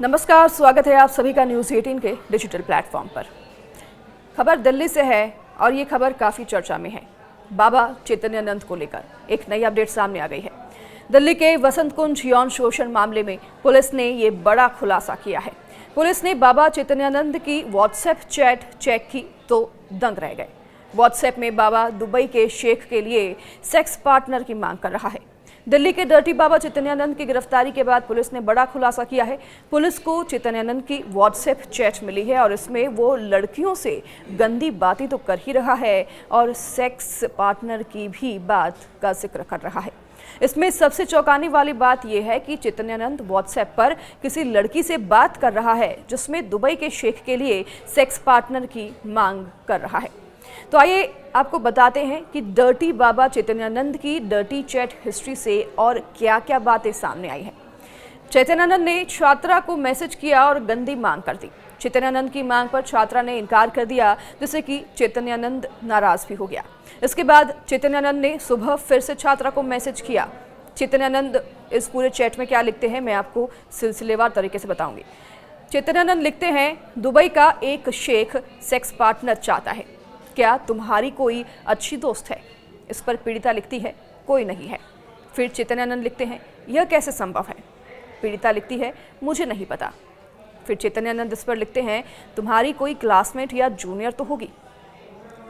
नमस्कार, स्वागत है आप सभी का न्यूज़ 18 के डिजिटल प्लेटफॉर्म पर। खबर दिल्ली से है और ये खबर काफ़ी चर्चा में है। बाबा चैतन्यानंद को लेकर एक नई अपडेट सामने आ गई है। दिल्ली के वसंत कुंज यौन शोषण मामले में पुलिस ने ये बड़ा खुलासा किया है। पुलिस ने बाबा चैतन्यानंद की व्हाट्सएप चैट चेक की तो दंग रह गए। व्हाट्सएप में बाबा दुबई के शेख के लिए सेक्स पार्टनर की मांग कर रहा है। दिल्ली के डर्टी बाबा चैतन्यानंद की गिरफ्तारी के बाद पुलिस ने बड़ा खुलासा किया है। पुलिस को चैतन्यानंद की व्हाट्सएप चैट मिली है और इसमें वो लड़कियों से गंदी बातें तो कर ही रहा है और सेक्स पार्टनर की भी बात का जिक्र कर रहा है। इसमें सबसे चौंकाने वाली बात यह है कि चैतन्यानंद व्हाट्सएप पर किसी लड़की से बात कर रहा है जिसमें दुबई के शेख के लिए सेक्स पार्टनर की मांग कर रहा है। तो आइए आपको बताते हैं कि डर्टी बाबा चैतन्यानंद की डर्टी चैट हिस्ट्री से और क्या क्या बातें सामने आई हैं। चैतन्यानंद ने छात्रा को मैसेज किया और गंदी मांग कर दी। चैतन्यानंद की मांग पर छात्रा ने इनकार कर दिया, जिससे कि चैतन्यानंद नाराज भी हो गया। इसके बाद चैतन्यानंद ने सुबह फिर से छात्रा को मैसेज किया। चैतन्यानंद इस पूरे चैट में क्या लिखते हैं मैं आपको सिलसिलेवार तरीके से बताऊंगी। चैतन्यानंद लिखते हैं, दुबई का एक शेख सेक्स पार्टनर चाहता है, क्या तुम्हारी कोई अच्छी दोस्त है? इस पर पीड़िता लिखती है, कोई नहीं है। फिर चैतन्यानंद लिखते हैं, यह कैसे संभव है? पीड़िता लिखती है, मुझे नहीं पता। फिर चैतन्यानंद इस पर लिखते हैं, तुम्हारी कोई क्लासमेट या जूनियर तो होगी।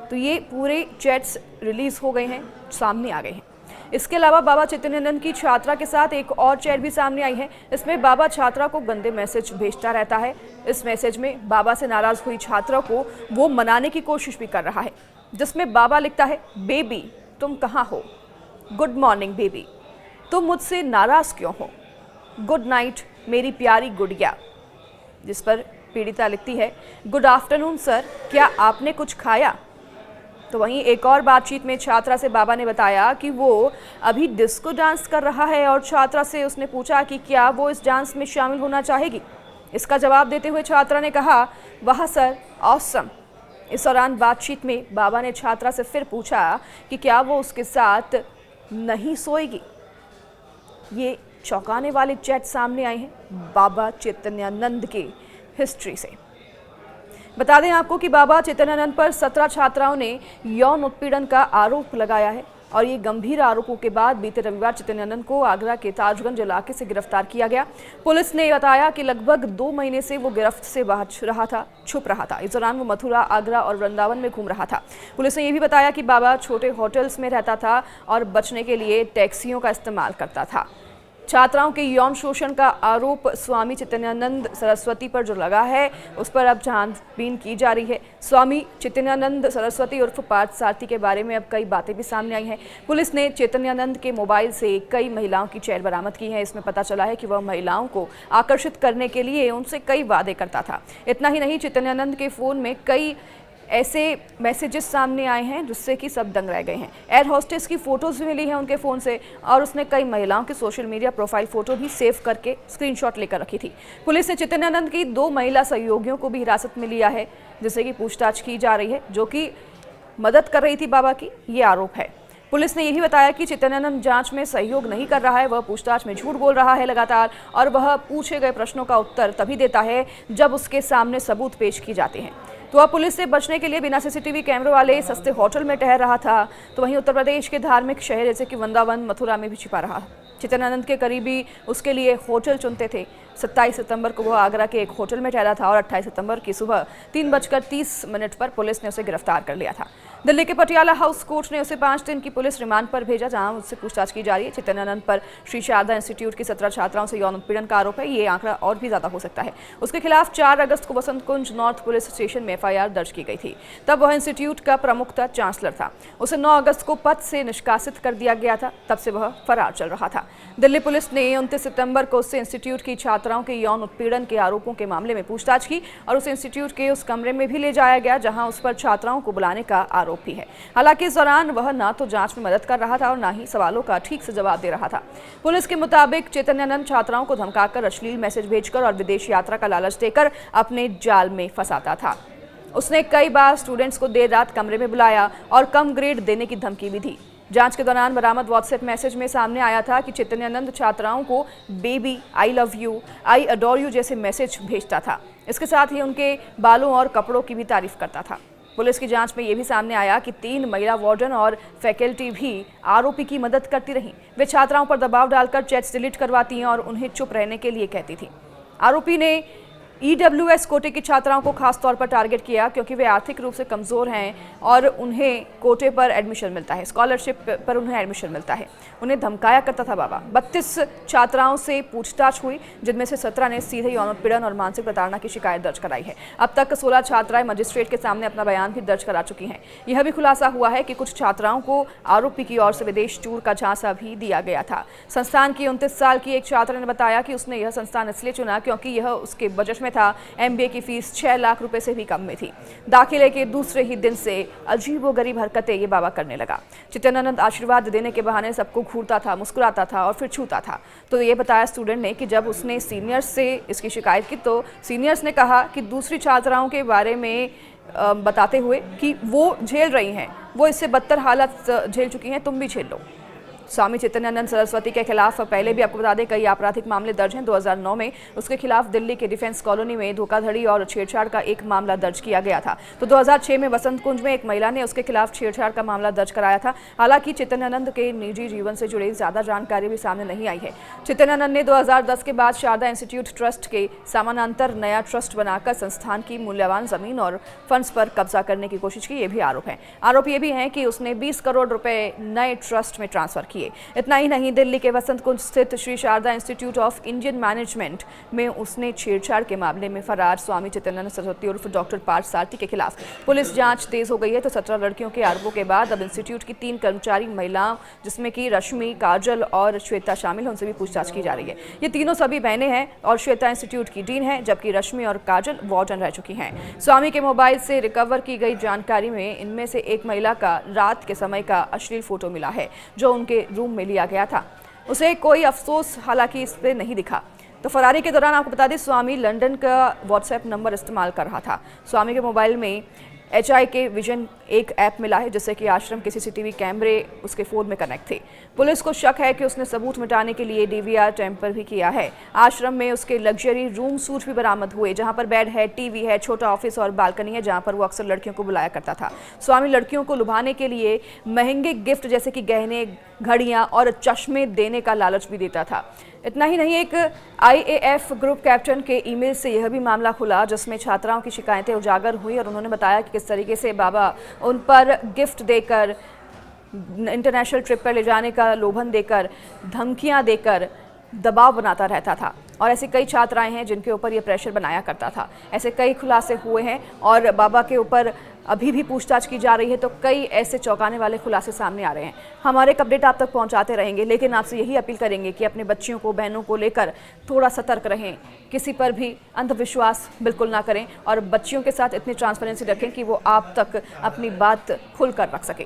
तो ये पूरे चैट्स रिलीज हो गए हैं, सामने आ गए हैं। इसके अलावा बाबा चैतन्यानंद की छात्रा के साथ एक और चैट भी सामने आई है। इसमें बाबा छात्रा को गंदे मैसेज भेजता रहता है। इस मैसेज में बाबा से नाराज हुई छात्रा को वो मनाने की कोशिश भी कर रहा है, जिसमें बाबा लिखता है, बेबी तुम कहाँ हो? गुड मॉर्निंग बेबी, तुम मुझसे नाराज क्यों हो? गुड नाइट मेरी प्यारी गुड़िया। जिस पर पीड़िता लिखती है, गुड आफ्टरनून सर, क्या आपने कुछ खाया? तो वहीं एक और बातचीत में छात्रा से बाबा ने बताया कि वो अभी डिस्को डांस कर रहा है और छात्रा से उसने पूछा कि क्या वो इस डांस में शामिल होना चाहेगी। इसका जवाब देते हुए छात्रा ने कहा, वाह सर, ऑसम। इस दौरान बातचीत में बाबा ने छात्रा से फिर पूछा कि क्या वो उसके साथ नहीं सोएगी। ये चौंकाने वाले चैट सामने आए हैं बाबा चैतन्यानंद की हिस्ट्री से। बता दें आपको कि बाबा चैतन्यानंद पर 17 छात्राओं ने यौन उत्पीड़न का आरोप लगाया है और ये गंभीर आरोपों के बाद बीते रविवार चैतन्यानंद को आगरा के ताजगंज इलाके से गिरफ्तार किया गया। पुलिस ने बताया कि लगभग 2 महीने से वो गिरफ्त से बाहर छुप रहा था। इस दौरान वो मथुरा, आगरा और वृंदावन में घूम रहा था। पुलिस ने यह भी बताया कि बाबा छोटे होटल्स में रहता था और बचने के लिए टैक्सियों का इस्तेमाल करता था। छात्राओं के यौन शोषण का आरोप स्वामी चैतन्यानंद सरस्वती पर जो लगा है, उस पर अब छानबीन की जा रही है। स्वामी चैतन्यानंद सरस्वती उर्फ पार्थ सारथी के बारे में अब कई बातें भी सामने आई हैं। पुलिस ने चैतन्यानंद के मोबाइल से कई महिलाओं की चैट बरामद की है। इसमें पता चला है कि वह महिलाओं को आकर्षित करने के लिए उनसे कई वादे करता था। इतना ही नहीं, चैतन्यानंद के फ़ोन में कई ऐसे मैसेजेस सामने आए हैं जिससे कि सब दंग रह गए हैं। एयर होस्टेस की फ़ोटोज़ भी मिली हैं उनके फ़ोन से और उसने कई महिलाओं की सोशल मीडिया प्रोफाइल फ़ोटो भी सेव करके स्क्रीनशॉट लेकर रखी थी। पुलिस ने चैतन्यानंद की 2 महिला सहयोगियों को भी हिरासत में लिया है, जिससे कि पूछताछ की जा रही है, जो कि मदद कर रही थी बाबा की, ये आरोप है। पुलिस ने यही बताया कि चैतन्यानंद जांच में सहयोग नहीं कर रहा है, वह पूछताछ में झूठ बोल रहा है लगातार और वह पूछे गए प्रश्नों का उत्तर तभी देता है जब उसके सामने सबूत पेश किए जाते हैं। तो अब पुलिस से बचने के लिए बिना सीसीटीवी कैमरों वाले सस्ते होटल में ठहर रहा था। तो वहीं उत्तर प्रदेश के धार्मिक शहर जैसे कि वृंदावन, मथुरा में भी छिपा रहा। चैतन्यानंद के करीबी उसके लिए होटल चुनते थे। 27 सितंबर को वह आगरा के एक होटल में ठहरा था और 28 सितंबर की सुबह 3:30 पर पुलिस ने उसे गिरफ्तार कर लिया था। दिल्ली के पटियाला हाउस कोर्ट ने उसे 5 दिन की पुलिस रिमांड पर भेजा, जहां उससे पूछताछ की जा रही है। चैतन्यानंद पर श्री शारदा इंस्टीट्यूट की 17 छात्राओं से यौन उत्पीड़न का आरोप है। ये आंकड़ा और भी ज्यादा हो सकता है। उसके खिलाफ 4 अगस्त को वसंत कुंज नॉर्थ पुलिस स्टेशन में FIR दर्ज की गई थी। तब वह इंस्टीट्यूट का प्रमुख था, चांसलर था। उसे 9 अगस्त को पद से निष्कासित कर दिया गया था। तब से वह फरार चल रहा था। दिल्ली पुलिस ने 29 सितंबर को उससे इंस्टीट्यूट की छात्राओं के यौन उत्पीड़न के आरोपों के मामले में पूछताछ की और उसे इंस्टीट्यूट के उस कमरे में भी ले जाया गया जहां उस पर छात्राओं को बुलाने का आरोप भी है। हालांकि इस दौरान वह ना तो जांच में मदद कर रहा था और ना ही सवालों का ठीक से जवाब दे रहा था। पुलिस के मुताबिक चैतन्यानंद छात्राओं को धमकाकर अश्लील मैसेज भेजकर और विदेश यात्रा का लालच देकर अपने जाल में फंसाता था। उसने कई बार स्टूडेंट्स को देर रात कमरे में बुलाया और कम ग्रेड देने की धमकी भी दी। जांच के दौरान बरामद व्हाट्सएप मैसेज में सामने आया था कि चैतन्यानंद छात्राओं को baby, I love you, I adore you जैसे मैसेज भेजता था। इसके साथ ही उनके बालों और कपड़ों की भी तारीफ करता था। पुलिस की जांच में यह भी सामने आया कि 3 महिला वार्डन और फैकल्टी भी आरोपी की मदद करती रहीं। वे छात्राओं पर दबाव डालकर चैट्स डिलीट करवाती हैं और उन्हें चुप रहने के लिए कहती थी। आरोपी ने EWS कोटे की छात्राओं को खास तौर पर टारगेट किया क्योंकि वे आर्थिक रूप से कमज़ोर हैं और उन्हें कोटे पर एडमिशन मिलता है, स्कॉलरशिप पर उन्हें एडमिशन मिलता है। उन्हें धमकाया करता था बाबा। 32 छात्राओं से पूछताछ हुई, जिनमें से 17 ने सीधे यौन उत्पीड़न और मानसिक प्रताड़ना की शिकायत दर्ज कराई है। अब तक 16 छात्राएं मजिस्ट्रेट के सामने अपना बयान भी दर्ज करा चुकी हैं। यह भी खुलासा हुआ है कि कुछ छात्राओं को आरोपी की ओर से विदेश टूर का झांसा भी दिया गया था। संस्थान की 29 साल की एक छात्रा ने बताया कि उसने यह संस्थान इसलिए चुना क्योंकि यह उसके बजट में था। MBA की फीस 6 लाख रुपए से भी कम में थी। दाखिले के दूसरे ही दिन से अजीबोगरीब हरकतें ये बाबा करने लगा। चैतन्यानंद आशीर्वाद देने के बहाने सबको घूरता था, मुस्कुराता था और फिर छूता था। तो ये बताया स्टूडेंट ने कि जब उसने सीनियर्स से इसकी शिकायत की तो सीनियर्स ने कहा कि दूसरी छात्राओं के बारे में बताते हुए कि वो झेल रही हैं, वो इससे बदतर हालत झेल चुकी हैं, तुम भी झेल लो। स्वामी चैतन्यानंद सरस्वती के खिलाफ पहले भी आपको बता दें कई आपराधिक मामले दर्ज हैं। 2009 में उसके खिलाफ दिल्ली के डिफेंस कॉलोनी में धोखाधड़ी और छेड़छाड़ का एक मामला दर्ज किया गया था। तो 2006 में बसंत कुंज में एक महिला ने उसके खिलाफ छेड़छाड़ का मामला दर्ज कराया था। हालांकि चैतन्यानंद के निजी जीवन से जुड़ी ज्यादा जानकारी भी सामने नहीं आई है। चैतन्यानंद ने 2010 के बाद शारदा इंस्टीट्यूट ट्रस्ट के समानांतर नया ट्रस्ट बनाकर संस्थान की मूल्यवान जमीन और फंड्स पर कब्जा करने की कोशिश की, ये भी आरोप है। आरोप ये भी है कि उसने 20 करोड़ रुपए नए ट्रस्ट में ट्रांसफर किए। इतना ही नहीं, दिल्ली के वसंत कुंज स्थित Shri Sharda institute of Indian management में उसने छेड़छाड़ के मामले में फरार स्वामी चैतन्यानंद सरस्वती उर्फ डॉक्टर पार्थ सारथी के खिलाफ पुलिस जांच तेज हो गई है। तो 17 लड़कियों के आरोपों के बाद अब इंस्टीट्यूट की 3 कर्मचारी महिलाओं, जिसमें कि रश्मि, काजल और श्वेता शामिल है, उनसे भी पूछताछ की जा रही है। ये तीनों सभी बहनें हैं और श्वेता इंस्टीट्यूट की डीन है, जबकि रश्मि और काजल वार्डन रह चुकी हैं। स्वामी के मोबाइल से रिकवर की गई जानकारी में इनमें से एक महिला का रात के समय का अश्लील फोटो मिला है, जो उनके रूम में लिया गया था। उसे कोई अफसोस हालांकि इस पर नहीं दिखा। तो फरारी के दौरान आपको बता दें स्वामी लंदन का व्हाट्सएप नंबर इस्तेमाल कर रहा था। स्वामी के मोबाइल में HIK विजन एक ऐप मिला है, जिससे कि आश्रम के CCTV कैमरे उसके फोन में कनेक्ट थे। पुलिस को शक है कि उसने सबूत मिटाने के लिए DVR टेम्पर भी किया है। आश्रम में उसके लग्जरी रूम सूट भी बरामद हुए, जहां पर बेड है, TV है, छोटा ऑफिस और बालकनी है, जहां पर वो अक्सर लड़कियों को बुलाया करता था। स्वामी लड़कियों को लुभाने के लिए महंगे गिफ्ट जैसे कि गहने, घड़ियां और चश्मे देने का लालच भी देता था। इतना ही नहीं, एक IAF ग्रुप कैप्टन के ईमेल से यह भी मामला खुला, जिसमें छात्राओं की शिकायतें उजागर हुई और उन्होंने बताया कि किस तरीके से बाबा उन पर गिफ्ट देकर, इंटरनेशनल ट्रिप पर ले जाने का लोभन देकर, धमकियां देकर दबाव बनाता रहता था। और ऐसी कई छात्राएं हैं जिनके ऊपर ये प्रेशर बनाया करता था। ऐसे कई खुलासे हुए हैं और बाबा के ऊपर अभी भी पूछताछ की जा रही है। तो कई ऐसे चौंकाने वाले खुलासे सामने आ रहे हैं। हमारे अपडेट आप तक पहुंचाते रहेंगे, लेकिन आपसे यही अपील करेंगे कि अपने बच्चियों को, बहनों को लेकर थोड़ा सतर्क रहें। किसी पर भी अंधविश्वास बिल्कुल ना करें और बच्चियों के साथ इतनी ट्रांसपेरेंसी रखें कि वो आप तक अपनी बात खुलकर रख सकें।